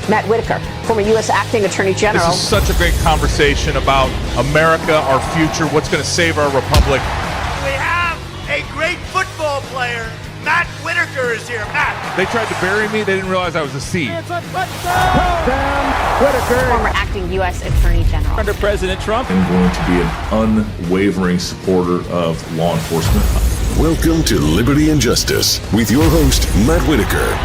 Matt Whitaker, former U.S. Acting Attorney General. This is such a great conversation about America, our future, what's going to save our republic. We have a great football player. Matt Whitaker is here. Matt. They tried to bury me. They didn't realize I was a seed. It's a touchdown. Whitaker. Former acting U.S. Attorney General. Under President Trump. I'm going to be an unwavering supporter of law enforcement. Welcome to Liberty and Justice with your host, Matt Whitaker.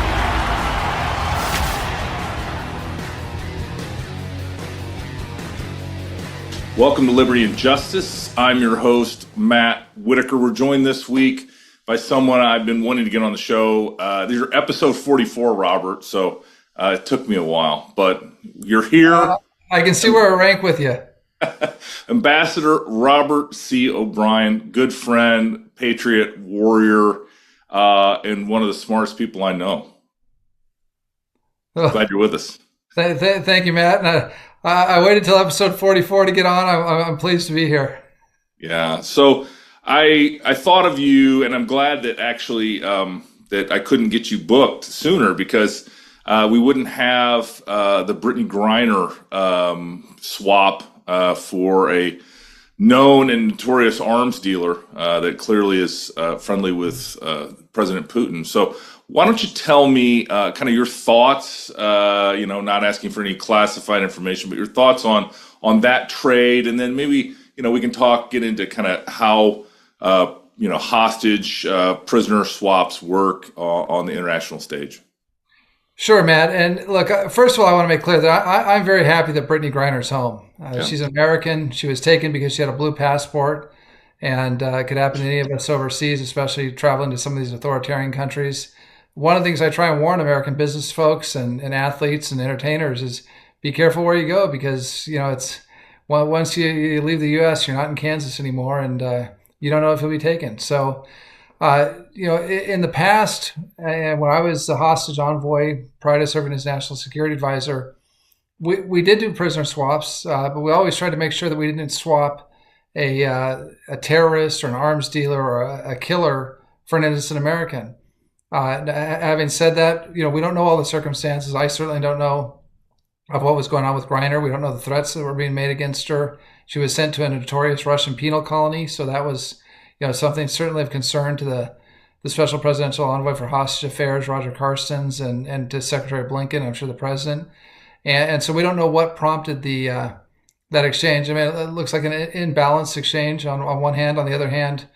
Welcome to Liberty and Justice. I'm your host, Matt Whitaker. We're joined this week by someone I've been wanting to get on the show. These are episode 44, Robert, so it took me a while, but you're here. I can see where I rank with you. Ambassador Robert C. O'Brien, good friend, patriot, warrior, and one of the smartest people I know. Glad you're with us. Thank you, Matt. And I waited until episode 44 to get on. I'm pleased to be here. Yeah. So I thought of you, and I'm glad that actually that I couldn't get you booked sooner, because we wouldn't have the Brittany Greiner swap for a known and notorious arms dealer that clearly is friendly with President Putin. So why don't you tell me kind of your thoughts, not asking for any classified information, but your thoughts on that trade, and then maybe, we can get into kind of how, hostage prisoner swaps work on the international stage. Sure, Matt. And look, first of all, I want to make clear that I'm very happy that Brittany Greiner's home. Yeah. She's American. She was taken because she had a blue passport, and it could happen to any of us overseas, especially traveling to some of these authoritarian countries. One of the things I try and warn American business folks and athletes and entertainers is be careful where you go, because, it's once you leave the U.S., you're not in Kansas anymore, and you don't know if you'll be taken. So, in the past, when I was the hostage envoy prior to serving as national security advisor, we did do prisoner swaps, but we always tried to make sure that we didn't swap a terrorist or an arms dealer or a killer for an innocent American. Having said that, we don't know all the circumstances. I certainly don't know of what was going on with Greiner. We don't know the threats that were being made against her. She was sent to a notorious Russian penal colony, so that was, something certainly of concern to the Special Presidential Envoy for Hostage Affairs, Roger Carstens, and to Secretary Blinken, I'm sure the President. And so we don't know what prompted that exchange. I mean, it looks like an imbalanced exchange on one hand. On the other hand,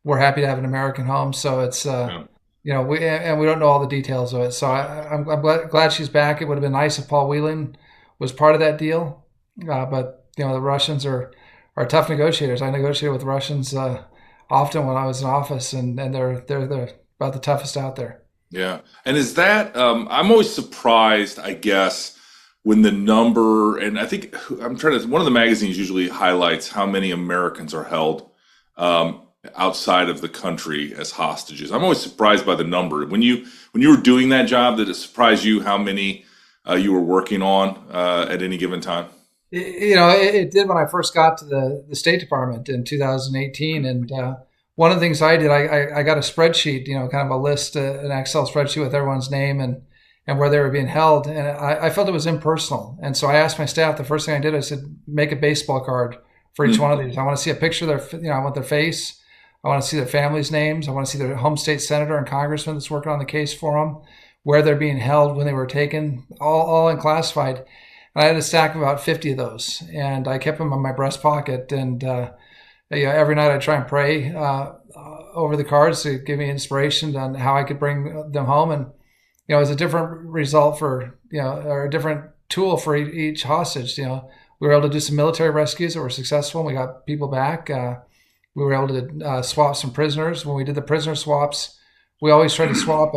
we're happy to have an American home, so it's we don't know all the details of it. So I'm glad she's back. It would have been nice if Paul Whelan was part of that deal, but the Russians are tough negotiators. I negotiated with Russians often when I was in office, and they're about the toughest out there. Yeah, and is that I'm always surprised, I guess, when the number, and I think one of the magazines usually highlights how many Americans are held outside of the country as hostages. I'm always surprised by the number. When you were doing that job, did it surprise you how many you were working on at any given time? It did when I first got to the State Department in 2018. And one of the things I did, I got a spreadsheet, kind of a list, an Excel spreadsheet with everyone's name and where they were being held. And I felt it was impersonal. And so I asked my staff, the first thing I did, I said, make a baseball card for each one of these. I want to see a picture of their, I want their face. I want to see their families' names. I want to see their home state senator and congressman that's working on the case for them, where they're being held, when they were taken, all unclassified. And I had a stack of about 50 of those, and I kept them in my breast pocket. And every night I try and pray over the cards to give me inspiration on how I could bring them home. And it was a different result for or a different tool for each hostage. We were able to do some military rescues that were successful, and we got people back. We were able to swap some prisoners. When we did the prisoner swaps, we always tried to swap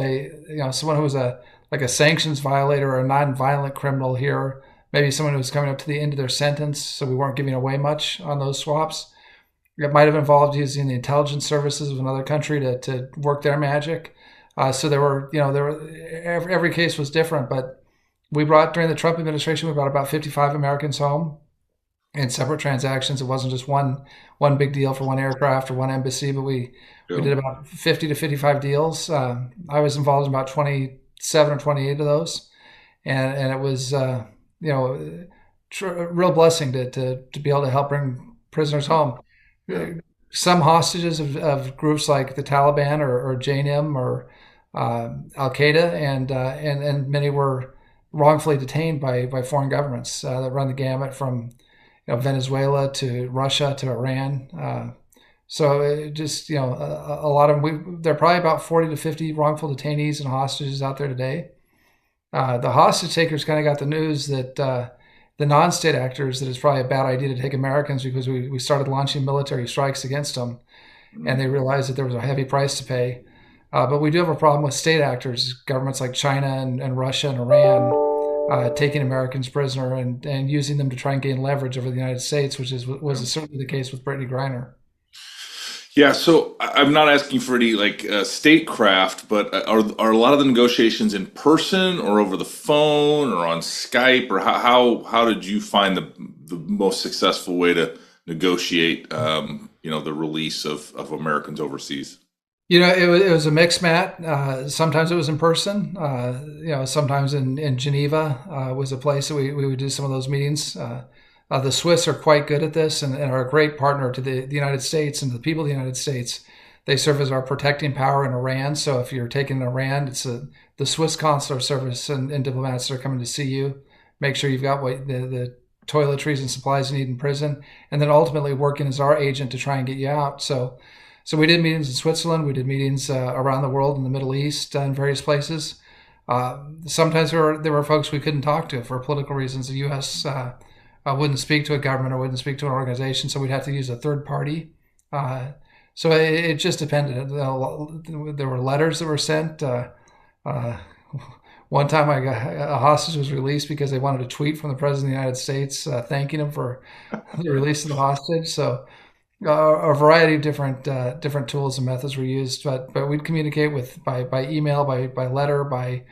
someone who was a sanctions violator or a non-violent criminal here, maybe someone who was coming up to the end of their sentence, so we weren't giving away much on those swaps. It might have involved using the intelligence services of another country to work their magic. So there were every case was different, but during the Trump administration, we brought about 55 Americans home in separate transactions. It wasn't just one big deal for one aircraft or one embassy, but we did about 50 to 55 deals. I was involved in about 27 or 28 of those. and it was a real blessing to be able to help bring prisoners home. Some hostages of groups like the Taliban or JNIM or Al Qaeda, and many were wrongfully detained by foreign governments that run the gamut from Venezuela to Russia to Iran. So it just a lot of them. There are probably about 40 to 50 wrongful detainees and hostages out there today. The hostage takers kind of got the news that the non-state actors that it's probably a bad idea to take Americans because we started launching military strikes against them, and they realized that there was a heavy price to pay. But we do have a problem with state actors, governments like China and Russia and Iran, taking Americans prisoner and using them to try and gain leverage over the United States, which was certainly the case with Brittany Greiner. Yeah, so I'm not asking for any statecraft, but are a lot of the negotiations in person or over the phone or on Skype, or how did you find the most successful way to negotiate the release of Americans overseas? It was a mix, Matt. Sometimes it was in person. Sometimes in Geneva was a place that we would do some of those meetings. The Swiss are quite good at this and are a great partner to the United States and the people of the United States. They serve as our protecting power in Iran. So if you're taking Iran, it's the Swiss consular service and diplomats that are coming to see you. Make sure you've got the toiletries and supplies you need in prison, and then ultimately working as our agent to try and get you out. So we did meetings in Switzerland. We did meetings around the world in the Middle East in various places. Sometimes there were folks we couldn't talk to for political reasons. The U.S. Wouldn't speak to a government or wouldn't speak to an organization, so we'd have to use a third party. So it just depended. There were letters that were sent. One time a hostage was released because they wanted a tweet from the President of the United States thanking him for the release of the hostage. So a variety of different tools and methods were used, but we'd communicate by email, by letter, by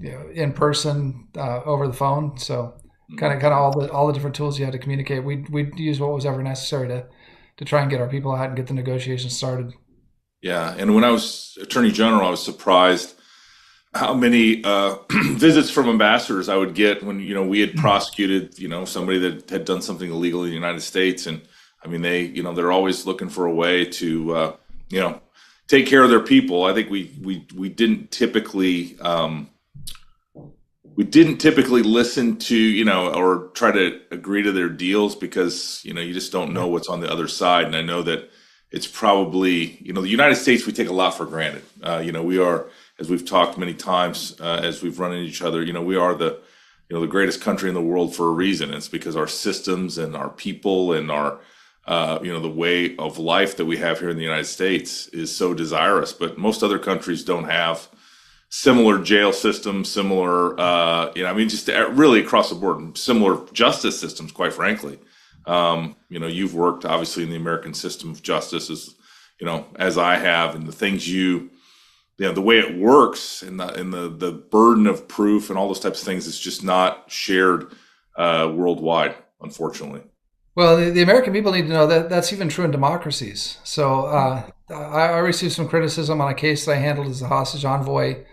in person, over the phone. So kind of all the different tools you had to communicate. We'd use what was ever necessary to try and get our people out and get the negotiations started. Yeah, and when I was Attorney General, I was surprised how many visits from ambassadors I would get when we had prosecuted somebody that had done something illegal in the United States, and I mean they're always looking for a way to take care of their people. I think we didn't typically. We didn't typically listen to, or try to agree to their deals because, you just don't know what's on the other side. And I know that it's probably, the United States, we take a lot for granted. We are, as we've talked many times, as we've run into each other, we are the greatest country in the world for a reason. It's because our systems and our people and our, the way of life that we have here in the United States is so desirous. But most other countries don't have similar jail systems, similar, just really across the board, similar justice systems, quite frankly. You've worked obviously in the American system of justice as I have, and the things the way it works and the burden of proof and all those types of things is just not shared worldwide, unfortunately. Well, the American people need to know that that's even true in democracies. So I received some criticism on a case that I handled as the hostage envoy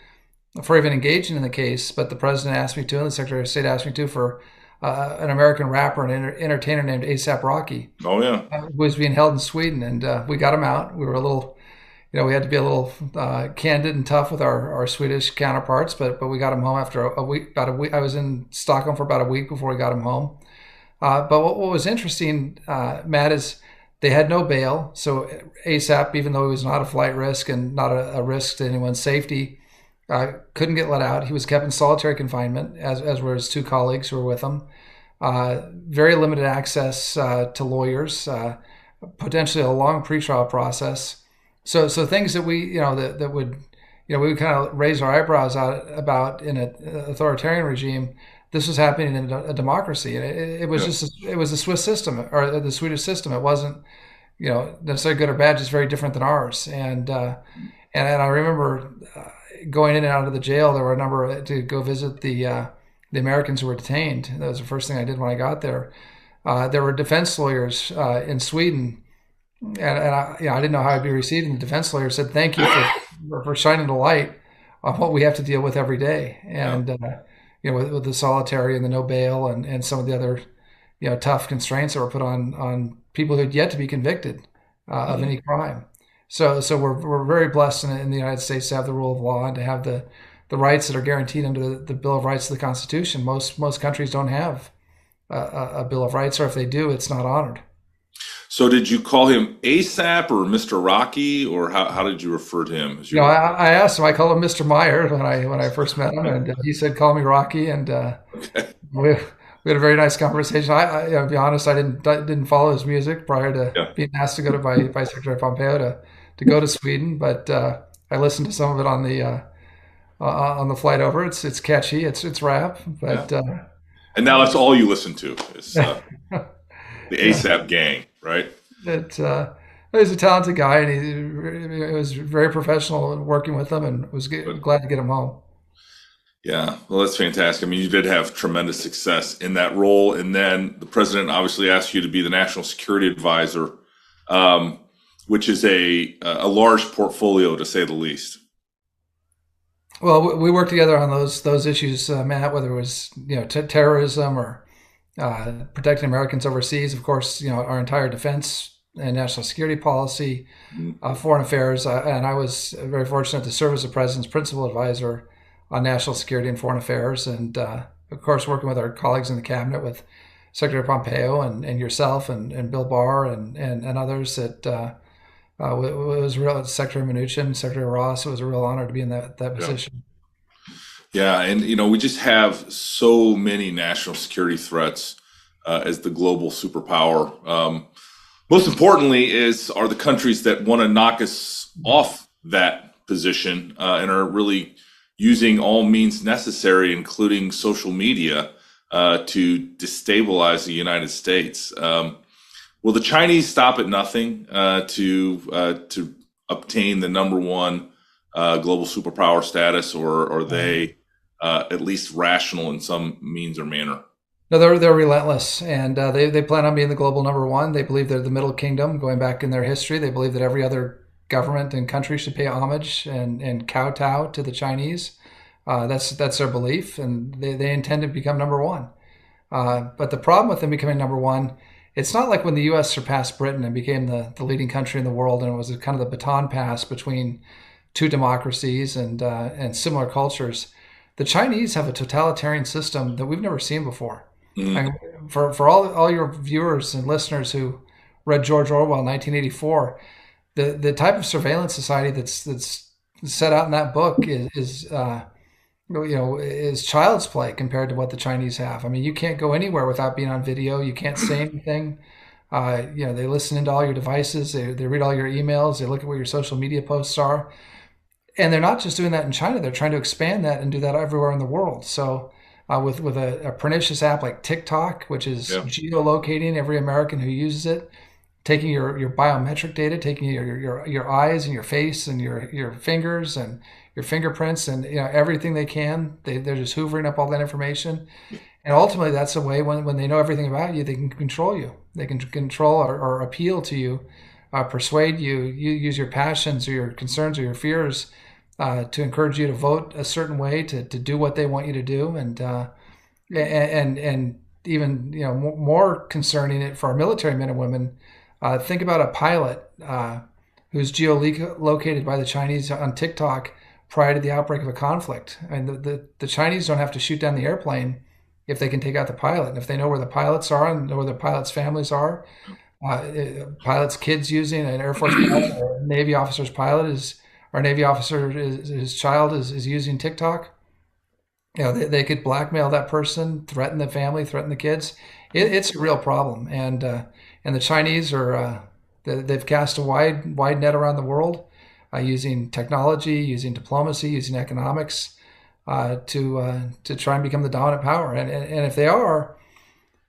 for even engaging in the case, but the president asked me to, and the Secretary of State asked me to, for an American rapper and entertainer named A$AP Rocky. Oh, yeah. Who was being held in Sweden, and we got him out. We were a little, we had to be a little candid and tough with our Swedish counterparts, but we got him home after a week. I was in Stockholm for about a week before we got him home. But what was interesting, Matt, is they had no bail. So A$AP, even though he was not a flight risk and not a risk to anyone's safety, couldn't get let out. He was kept in solitary confinement, as were his two colleagues who were with him. Very limited access to lawyers, potentially a long pretrial process. So things that we would we would kind of raise our eyebrows about in an authoritarian regime. This was happening in a democracy, and it was it was the Swiss system or the Swedish system. It wasn't necessarily good or bad, just very different than ours. And I remember going in and out of the jail. There were a number to go visit the Americans who were detained. That was the first thing I did when I got there. There were defense lawyers in Sweden, and I didn't know how I'd be received. And the defense lawyer said, "Thank you for shining the light what we have to deal with every day. And with the solitary and the no bail and some of the other tough constraints that were put on people who'd yet to be convicted of any crime. So we're very blessed in the United States to have the rule of law and to have the rights that are guaranteed under the Bill of Rights of the Constitution. Most countries don't have a Bill of Rights, or if they do, it's not honored. So did you call him ASAP or Mr. Rocky, or how did you refer to him? I asked him. I called him Mr. Meyer when I first met him, and he said, "Call me Rocky." And we had a very nice conversation. To be honest, I didn't follow his music prior to being asked to go by Secretary Pompeo to go to Sweden, but I listened to some of it on the flight over. It's catchy. It's rap, but and now that's all you listen to is the ASAP gang, right? He's a talented guy, and he was very professional working with them, and was glad to get him home. Yeah, well, that's fantastic. I mean, you did have tremendous success in that role, and then the president obviously asked you to be the national security advisor, which is a large portfolio, to say the least. Well, we worked together on those issues, Matt, whether it was terrorism or protecting Americans overseas. Of course, our entire defense and national security policy, foreign affairs, and I was very fortunate to serve as the president's principal advisor on national security and foreign affairs, and of course, working with our colleagues in the cabinet, with Secretary Pompeo and yourself and Bill Barr and others. It was real. Secretary Mnuchin, Secretary Ross. It was a real honor to be in that position. Yeah, and we just have so many national security threats as the global superpower. Most importantly, are the countries that want to knock us off that position and are really using all means necessary, including social media, to destabilize the United States. Will the Chinese stop at nothing to obtain the number one global superpower status, or are they at least rational in some means or manner? No, they're relentless, and they plan on being the global number one. They believe they're the Middle Kingdom, going back in their history. They believe that every other government and country should pay homage and kowtow to the Chinese. That's their belief, and they intend to become number one. But the problem with them becoming number one, it's not like when the U.S. surpassed Britain and became the leading country in the world, and it was kind of the baton pass between two democracies and similar cultures. The Chinese have a totalitarian system that we've never seen before. And for all your viewers and listeners who read George Orwell, 1984, the type of surveillance society that's set out in that book is child's play compared to what the Chinese have. I mean, you can't go anywhere without being on video. You can't say anything. They listen into all your devices. They read all your emails. They look at what your social media posts are. And they're not just doing that in China. They're trying to expand that and do that everywhere in the world. So with a pernicious app like TikTok, which is geolocating every American who uses it, taking your biometric data, taking your eyes and your face and your fingers and your fingerprints and everything they can. They're just hoovering up all that information. And ultimately, that's a way when they know everything about you, they can control you. They can control or appeal to you, persuade you, use your passions or your concerns or your fears to encourage you to vote a certain way, to do what they want you to do, and even more concerning it for our military men and women. Think about a pilot who's geolocated by the Chinese on TikTok prior to the outbreak of a conflict. And the Chinese don't have to shoot down the airplane if they can take out the pilot, and if they know where the pilots are and know where the pilots' families are. Pilot's kids using an Air Force pilot or a Navy officer's Navy officer, his child is using TikTok. They could blackmail that person, threaten the family, threaten the kids. It's a real problem, and the Chinese they've cast a wide net around the world, using technology, using diplomacy, using economics to try and become the dominant power. And if they are,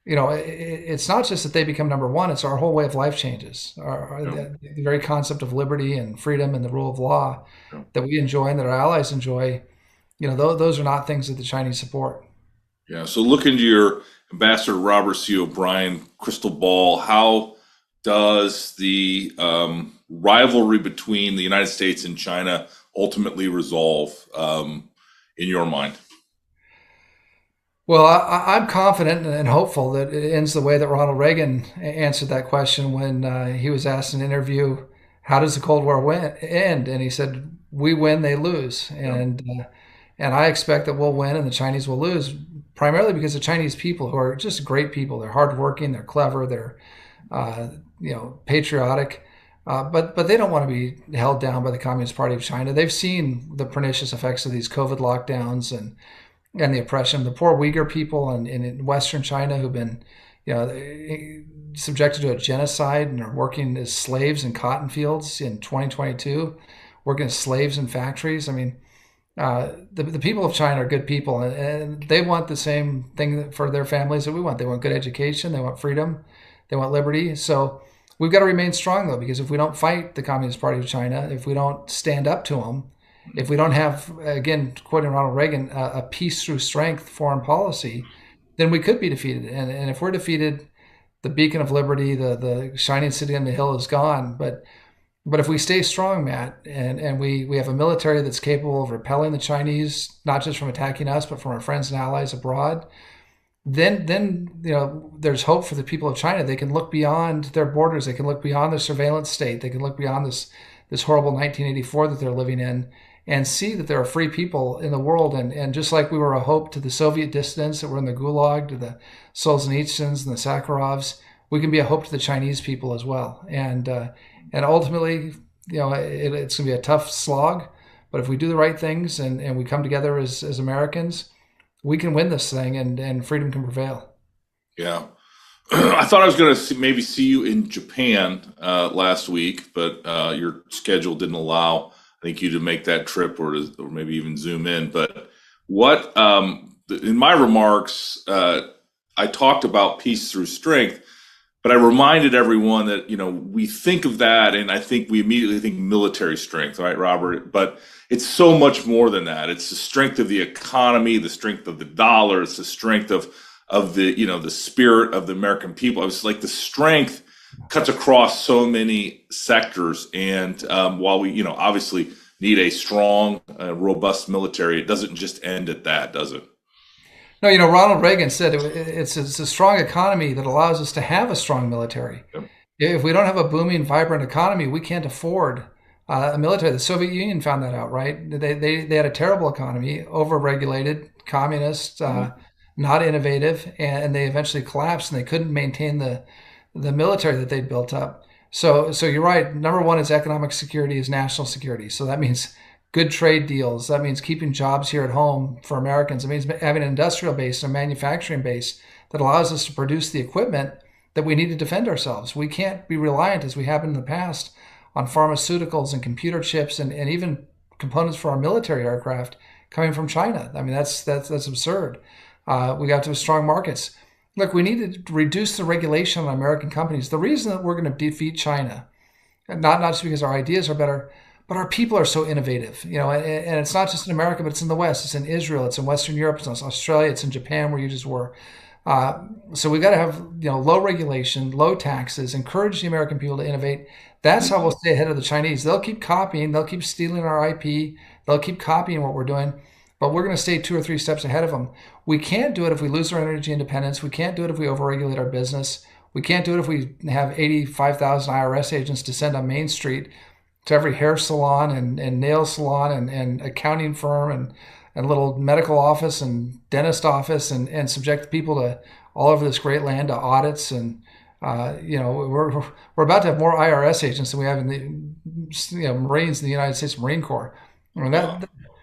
it's not just that they become number one, it's our whole way of life changes. The very concept of liberty and freedom and the rule of law that we enjoy and that our allies enjoy, those are not things that the Chinese support. Yeah. So look into your Ambassador Robert C. O'Brien crystal ball. How does the rivalry between the United States and China ultimately resolve in your mind? Well, I'm confident and hopeful that it ends the way that Ronald Reagan answered that question when he was asked in an interview, how does the Cold War end? And he said, we win, they lose. And I expect that we'll win and the Chinese will lose, primarily because the Chinese people, who are just great people, they're hardworking, they're clever, they're patriotic, but they don't want to be held down by the Communist Party of China. They've seen the pernicious effects of these COVID lockdowns and the oppression. The poor Uyghur people in Western China who've been, subjected to a genocide and are working as slaves in cotton fields in 2022, working as slaves in factories. I mean, the people of China are good people, and they want the same thing for their families that we want. They want good education, they want freedom, they want liberty. So we've got to remain strong, though, because if we don't fight the Communist Party of China, if we don't stand up to them, if we don't have, again, quoting Ronald Reagan, a peace through strength foreign policy, then we could be defeated. And if we're defeated, the beacon of liberty, the shining city on the hill is gone. But if we stay strong, Matt, and we have a military that's capable of repelling the Chinese, not just from attacking us, but from our friends and allies abroad, then there's hope for the people of China. They can look beyond their borders. They can look beyond the surveillance state. They can look beyond this horrible 1984 that they're living in, and see that there are free people in the world. And just like we were a hope to the Soviet dissidents that were in the Gulag, to the Solzhenitsyns and the Sakharovs, we can be a hope to the Chinese people as well. And ultimately, it's going to be a tough slog, but if we do the right things and we come together as Americans, we can win this thing and freedom can prevail. Yeah. I thought I was going to maybe see you in Japan last week, but your schedule didn't allow, I think, you to make that trip or maybe even zoom in. But in my remarks, I talked about peace through strength, but I reminded everyone that, we think of that and I think we immediately think military strength, right, Robert? But it's so much more than that. It's the strength of the economy, the strength of the dollar, it's the strength of the, the spirit of the American people. It was like the strength cuts across so many sectors. And while we, obviously need a strong, robust military, it doesn't just end at that, does it? No, Ronald Reagan said it's a strong economy that allows us to have a strong military. Yep. If we don't have a booming, vibrant economy, we can't afford a military. The Soviet Union found that out, right? They had a terrible economy, overregulated, communist, not innovative, and they eventually collapsed, and they couldn't maintain the military that they'd built up. So you're right. Number one is economic security, is national security. So that means good trade deals. That means keeping jobs here at home for Americans. It means having an industrial base and a manufacturing base that allows us to produce the equipment that we need to defend ourselves. We can't be reliant, as we have in the past, on pharmaceuticals and computer chips and even components for our military aircraft coming from China. I mean, that's absurd. We got to have strong markets. Look, we need to reduce the regulation on American companies. The reason that we're going to defeat China, not just because our ideas are better, but our people are so innovative, and it's not just in America, but it's in the West. It's in Israel. It's in Western Europe. It's in Australia. It's in Japan, where you just were. So we got to have, low regulation, low taxes, encourage the American people to innovate. That's how we'll stay ahead of the Chinese. They'll keep copying. They'll keep stealing our IP. They'll keep copying what we're doing, but we're going to stay 2 or 3 steps ahead of them. We can't do it if we lose our energy independence. We can't do it if we overregulate our business. We can't do it if we have 85,000 IRS agents descend on Main Street to every hair salon and nail salon and accounting firm and little medical office and dentist office and subject people to all over this great land to audits. And we're about to have more IRS agents than we have in the Marines in the United States Marine Corps. I mean,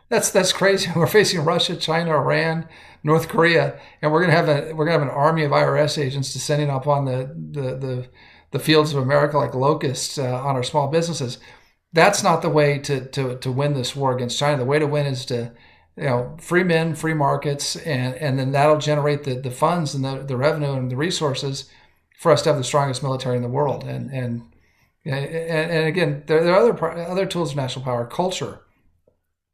that's crazy. We're facing Russia, China, Iran, North Korea, and we're gonna have an army of IRS agents descending upon the fields of America like locusts on our small businesses. That's not the way to win this war against China. The way to win is to free men, free markets, and then that'll generate the funds and the revenue and the resources for us to have the strongest military in the world. And again, there are other tools of national power. Culture.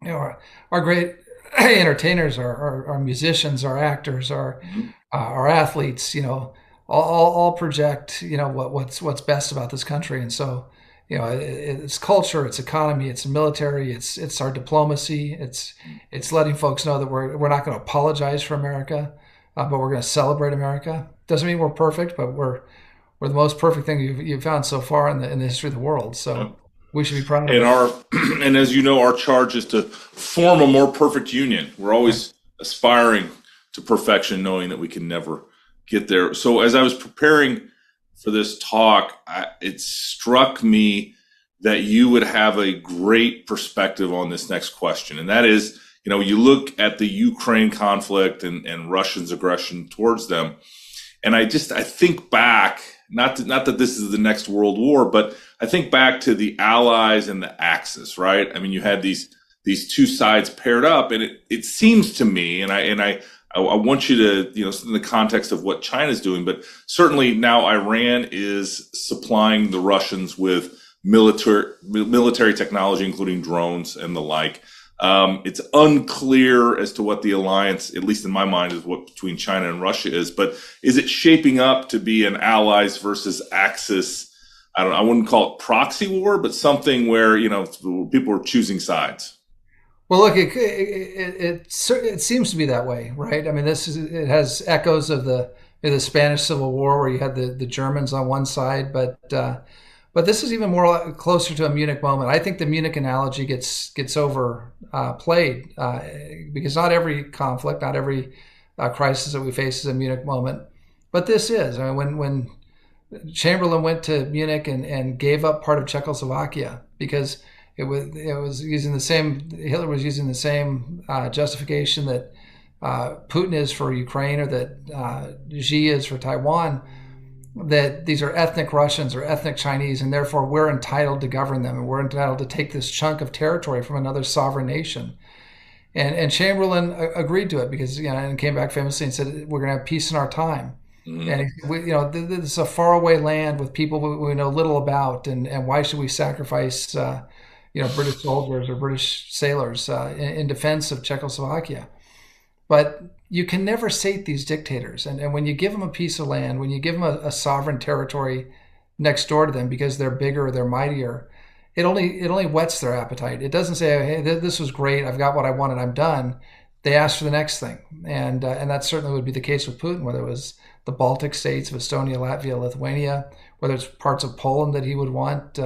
Our great entertainers, our musicians, our actors, our athletes, all project what's best about this country. And so it's culture, it's economy, it's military, it's our diplomacy, it's letting folks know that we're not going to apologize for America, but we're going to celebrate America. Doesn't mean we're perfect, but we're the most perfect thing you've found so far in the history of the world. So we should be proud of it. And as you know, our charge is to form a more perfect union. We're always aspiring to perfection, knowing that we can never get there. So as I was preparing for this talk, it struck me that you would have a great perspective on this next question. And that is, you look at the Ukraine conflict and Russia's aggression towards them. And I think back, not that this is the next world war, but I think back to the Allies and the Axis, right? I mean, you had these two sides paired up, and it seems to me, and I want you to, in the context of what China's doing, but certainly now Iran is supplying the Russians with military technology, including drones and the like. It's unclear as to what the alliance, at least in my mind, is what between China and Russia is. But is it shaping up to be an allies versus Axis? I wouldn't call it proxy war, but something where people are choosing sides. Well, look, it seems to be that way, right? I mean, it has echoes of the Spanish Civil War, where you had the Germans on one side, but this is even more closer to a Munich moment. I think the Munich analogy gets overplayed because not every conflict, not every crisis that we face is a Munich moment, but this is. I mean, when Chamberlain went to Munich and gave up part of Czechoslovakia because it was using the same, Hitler was using the same justification that Putin is for Ukraine, or that Xi is for Taiwan, that these are ethnic Russians or ethnic Chinese, and therefore we're entitled to govern them, and we're entitled to take this chunk of territory from another sovereign nation. And Chamberlain agreed to it because, and came back famously and said, we're going to have peace in our time. Mm-hmm. And this is a faraway land with people we know little about, and why should we sacrifice British soldiers or British sailors in defense of Czechoslovakia? But you can never sate these dictators. And when you give them a piece of land, when you give them a sovereign territory next door to them because they're bigger or they're mightier, it only whets their appetite. It doesn't say, hey, this was great, I've got what I wanted, I'm done. They ask for the next thing. And that certainly would be the case with Putin, whether it was the Baltic states of Estonia, Latvia, Lithuania, whether it's parts of Poland that he would want,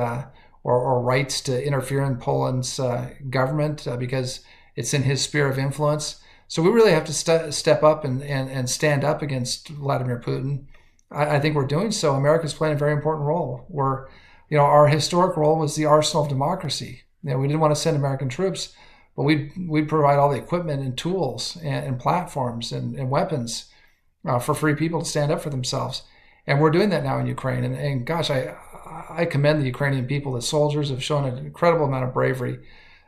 or rights to interfere in Poland's government because it's in his sphere of influence. So we really have to step up and stand up against Vladimir Putin. I think we're doing so. America's playing a very important role. Our historic role was the arsenal of democracy. We didn't want to send American troops, but we'd provide all the equipment and tools and platforms and weapons for free people to stand up for themselves. And we're doing that now in Ukraine. And gosh, I commend the Ukrainian people. The soldiers have shown an incredible amount of bravery.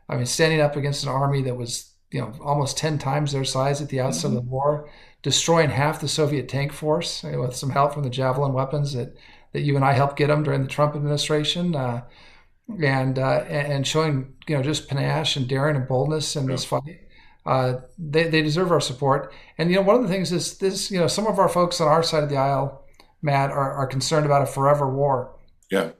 I mean, standing up against an army that was almost 10 times their size at the outset of the war, destroying half the Soviet tank force with some help from the Javelin weapons that you and I helped get them during the Trump administration, and showing just panache and daring and boldness in this fight. They deserve our support. And one of the things is this. Some of our folks on our side of the aisle, Matt, are concerned about a forever war. Yeah.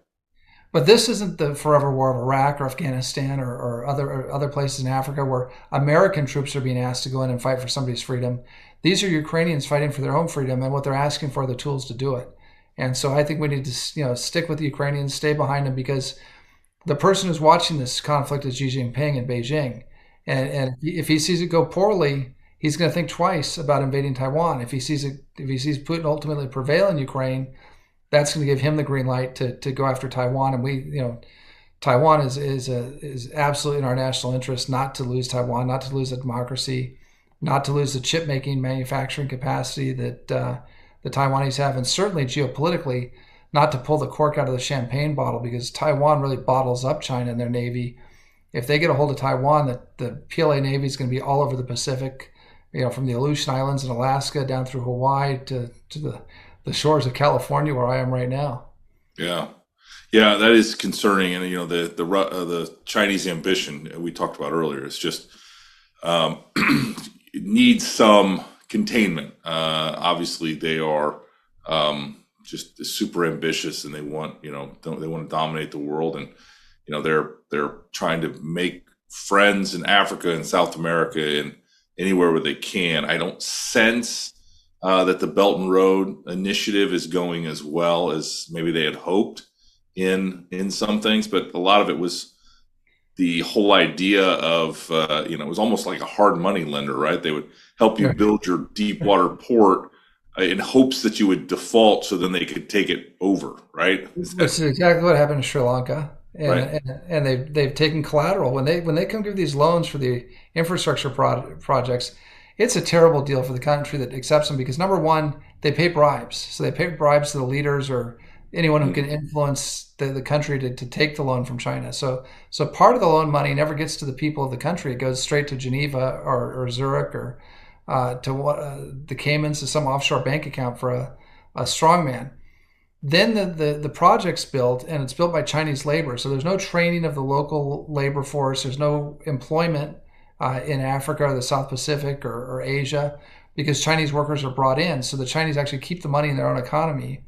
But this isn't the forever war of Iraq or Afghanistan or other places in Africa where American troops are being asked to go in and fight for somebody's freedom. These are Ukrainians fighting for their own freedom, and what they're asking for are the tools to do it. And so I think we need to stick with the Ukrainians, stay behind them, because the person who's watching this conflict is Xi Jinping in Beijing. And if he sees it go poorly, he's going to think twice about invading Taiwan. If he sees Putin ultimately prevail in Ukraine, that's going to give him the green light to go after Taiwan. And Taiwan is absolutely in our national interest not to lose Taiwan, not to lose a democracy, not to lose the chip making manufacturing capacity that the Taiwanese have, and certainly geopolitically not to pull the cork out of the champagne bottle, because Taiwan really bottles up China and their Navy. If they get a hold of Taiwan, the PLA Navy is going to be all over the Pacific, from the Aleutian Islands in Alaska down through Hawaii to the shores of California, where I am right now. Yeah, that is concerning. And the Chinese ambition we talked about earlier is just it needs some containment. Obviously, they are just super ambitious, and they want they want to dominate the world, and they're trying to make friends in Africa and South America and anywhere where they can. I don't sense that the Belt and Road Initiative is going as well as maybe they had hoped in some things, but a lot of it was the whole idea of it was almost like a hard money lender, right? They would help you build your deep water port in hopes that you would default, so then they could take it over, right? That's exactly what happened in Sri Lanka, and they've taken collateral when they come give these loans for the infrastructure projects. It's a terrible deal for the country that accepts them, because number one, they pay bribes. So they pay bribes to the leaders or anyone who can influence the country to take the loan from China. So part of the loan money never gets to the people of the country. It goes straight to Geneva or Zurich or to the Caymans, to some offshore bank account for a strongman. Then the project's built, and it's built by Chinese labor. So there's no training of the local labor force. There's no employment in Africa or the South Pacific or Asia, because Chinese workers are brought in. So the Chinese actually keep the money in their own economy.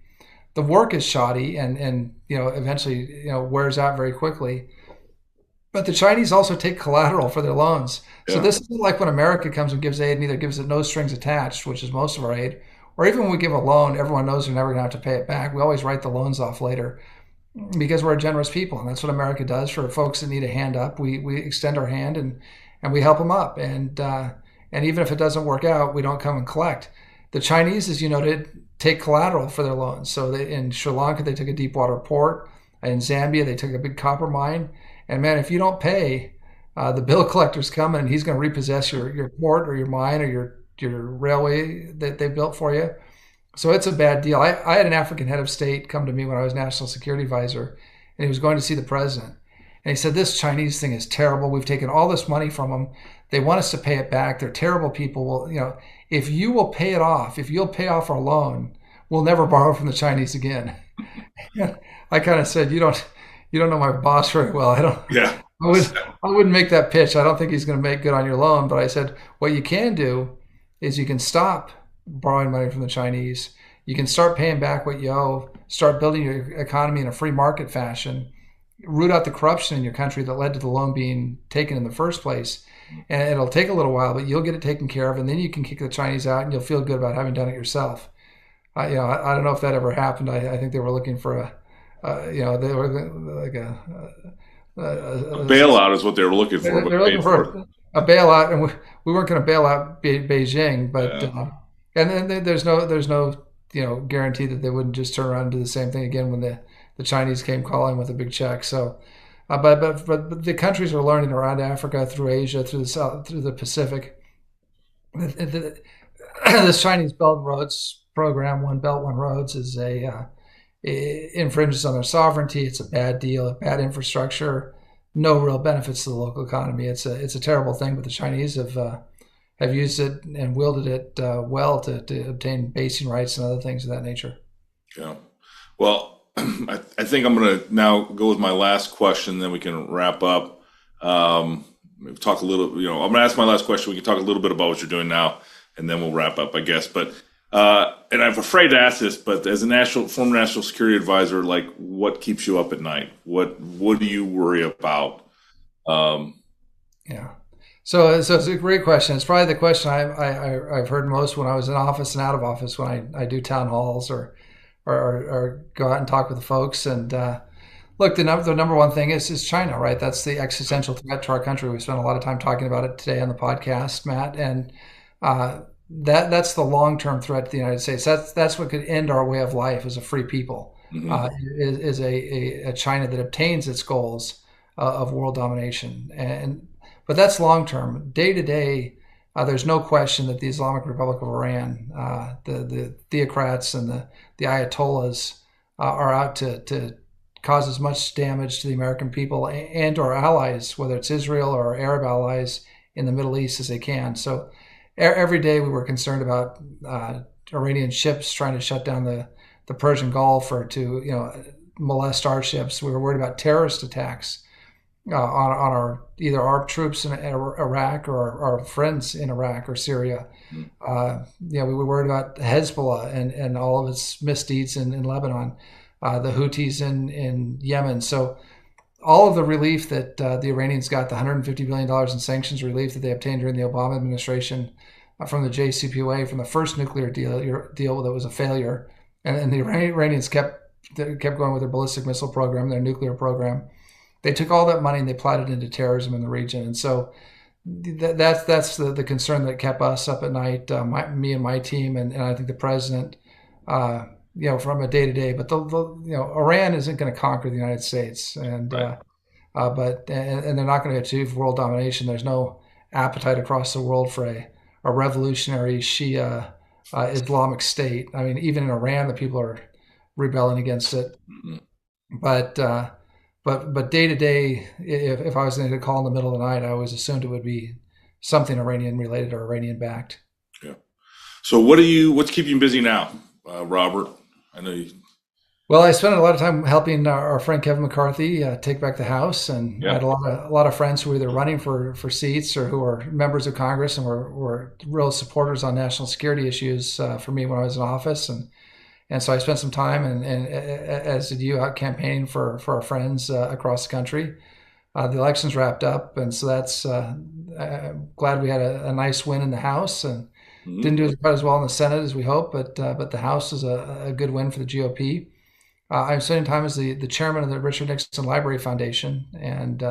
The work is shoddy and eventually wears out very quickly. But the Chinese also take collateral for their loans. Yeah. So this isn't like when America comes and gives aid and either gives it no strings attached, which is most of our aid, or even when we give a loan, everyone knows they're never going to have to pay it back. We always write the loans off later because we're a generous people. And that's what America does for folks that need a hand up. We extend our hand and we help them up. And even if it doesn't work out, we don't come and collect. The Chinese, as you noted, take collateral for their loans. So in Sri Lanka, they took a deep water port. In Zambia, they took a big copper mine. And man, if you don't pay, the bill collector's coming and he's going to repossess your port or your mine or your railway that they built for you. So it's a bad deal. I had an African head of state come to me when I was National Security Advisor, and he was going to see the president. And he said, this Chinese thing is terrible. We've taken all this money from them. They want us to pay it back. They're terrible people. Well, if you will pay it off, if you'll pay off our loan, we'll never borrow from the Chinese again. I kind of said, you don't know my boss very well. I wouldn't make that pitch. I don't think he's going to make good on your loan. But I said, what you can do is you can stop borrowing money from the Chinese. You can start paying back what you owe, start building your economy in a free market fashion, root out the corruption in your country that led to the loan being taken in the first place. And it'll take a little while, but you'll get it taken care of. And then you can kick the Chinese out and you'll feel good about having done it yourself. I don't know if that ever happened. I think they were looking for they were like a bailout is what they were looking for. They're looking for a bailout, and we weren't going to bail out Beijing, but and then there's no guarantee that they wouldn't just turn around and do the same thing again when the Chinese came calling with a big check. So, but the countries are learning around Africa, through Asia, through the South, through the Pacific. This Chinese Belt and Roads program, One Belt, One Roads, it infringes on their sovereignty. It's a bad deal, bad infrastructure, no real benefits to the local economy. It's a terrible thing, but the Chinese have used it and wielded it well to obtain basing rights and other things of that nature. Yeah. Well, I think I'm going to now go with my last question, then we can wrap up. Talk a little, I'm going to ask my last question. We can talk a little bit about what you're doing now, and then we'll wrap up, I guess. But and I'm afraid to ask this, but as a former national security advisor, like, what keeps you up at night? What do you worry about? Yeah. So it's a great question. It's probably the question I've heard most when I was in office and out of office, when I do town halls or go out and talk with the folks. And look, the number one thing is China, right? That's the existential threat to our country. We spent a lot of time talking about it today on the podcast, Matt, and that's the long-term threat to the United States. That's what could end our way of life as a free people. Is a China that obtains its goals of world domination. But that's long-term. Day to day, there's no question that the Islamic Republic of Iran, the theocrats and the Ayatollahs are out to cause as much damage to the American people and our allies, whether it's Israel or our Arab allies in the Middle East, as they can. So every day we were concerned about Iranian ships trying to shut down the Persian Gulf or to molest our ships. We were worried about terrorist attacks. on our either our troops in Iraq or our friends in Iraq or Syria. We were worried about Hezbollah and all of its misdeeds in Lebanon, the Houthis in Yemen. So all of the relief that the Iranians got, the $150 billion in sanctions relief that they obtained during the Obama administration from the JCPOA, from the first nuclear deal that was a failure, and the Iranians kept going with their ballistic missile program, their nuclear program. They took all that money and they applied it into terrorism in the region. And so that's the concern that kept us up at night, me and my team, and I think the president, from a day to day. But Iran isn't going to conquer the United States, and Right. but they're not going to achieve world domination. There's no appetite across the world for a revolutionary Shia Islamic state. I mean, even in Iran, the people are rebelling against it. But day to day, if I was going to call in the middle of the night, I always assumed it would be something Iranian related or Iranian backed. Yeah. So what's keeping you busy now, Robert? I know you. Well, I spent a lot of time helping our friend Kevin McCarthy take back the House, and I had a lot of friends who were either running for seats or who were members of Congress and were real supporters on national security issues for me when I was in office, and so I spent some time and as did you, out campaigning for our friends across the country. The elections wrapped up, and so that's I'm glad we had a nice win in the House, and didn't do quite as well in the Senate as we hoped, but the House is a good win for the GOP. I'm spending time as the chairman of the Richard Nixon Library Foundation, and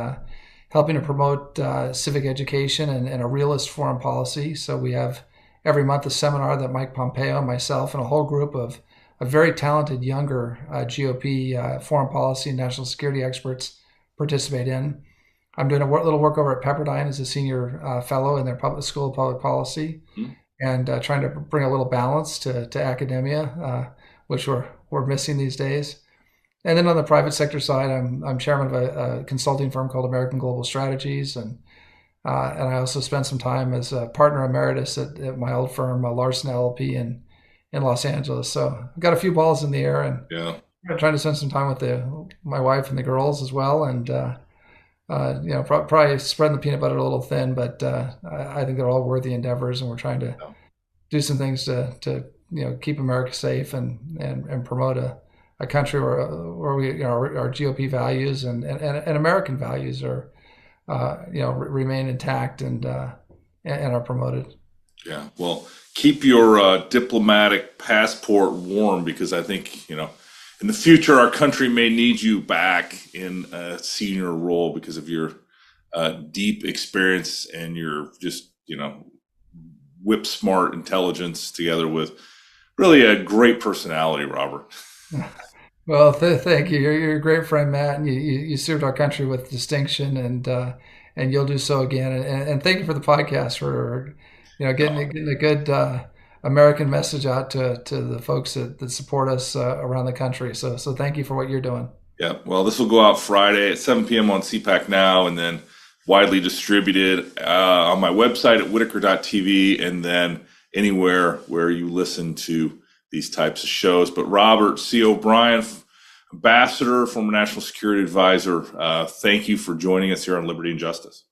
helping to promote civic education and a realist foreign policy. So we have every month a seminar that Mike Pompeo, myself, and a whole group of very talented younger GOP foreign policy and national security experts participate in. I'm doing a little work over at Pepperdine as a senior fellow in their public school of public policy, and trying to bring a little balance to academia, which we're missing these days. And then on the private sector side, I'm chairman of a consulting firm called American Global Strategies, and I also spent some time as a partner emeritus at my old firm, Larson LLP in Los Angeles. So I've got a few balls in the air, and I'm trying to spend some time with my wife and the girls as well, and probably spreading the peanut butter a little thin, but I think they're all worthy endeavors, and we're trying to do some things to keep America safe and promote a country where we our GOP values and American values are remain intact and are promoted. Yeah. Well, keep your diplomatic passport warm, because I think in the future our country may need you back in a senior role because of your deep experience and your just whip smart intelligence, together with really a great personality, Robert. Well, thank you. You're a great friend, Matt, and you served our country with distinction, and you'll do so again. And thank you for the podcast, for getting a good American message out to the folks that support us around the country. So thank you for what you're doing. Yeah. Well, this will go out Friday at 7 p.m. on CPAC Now, and then widely distributed on my website at Whitaker.tv, and then anywhere where you listen to these types of shows. But Robert C. O'Brien, Ambassador, former National Security Advisor, thank you for joining us here on Liberty and Justice.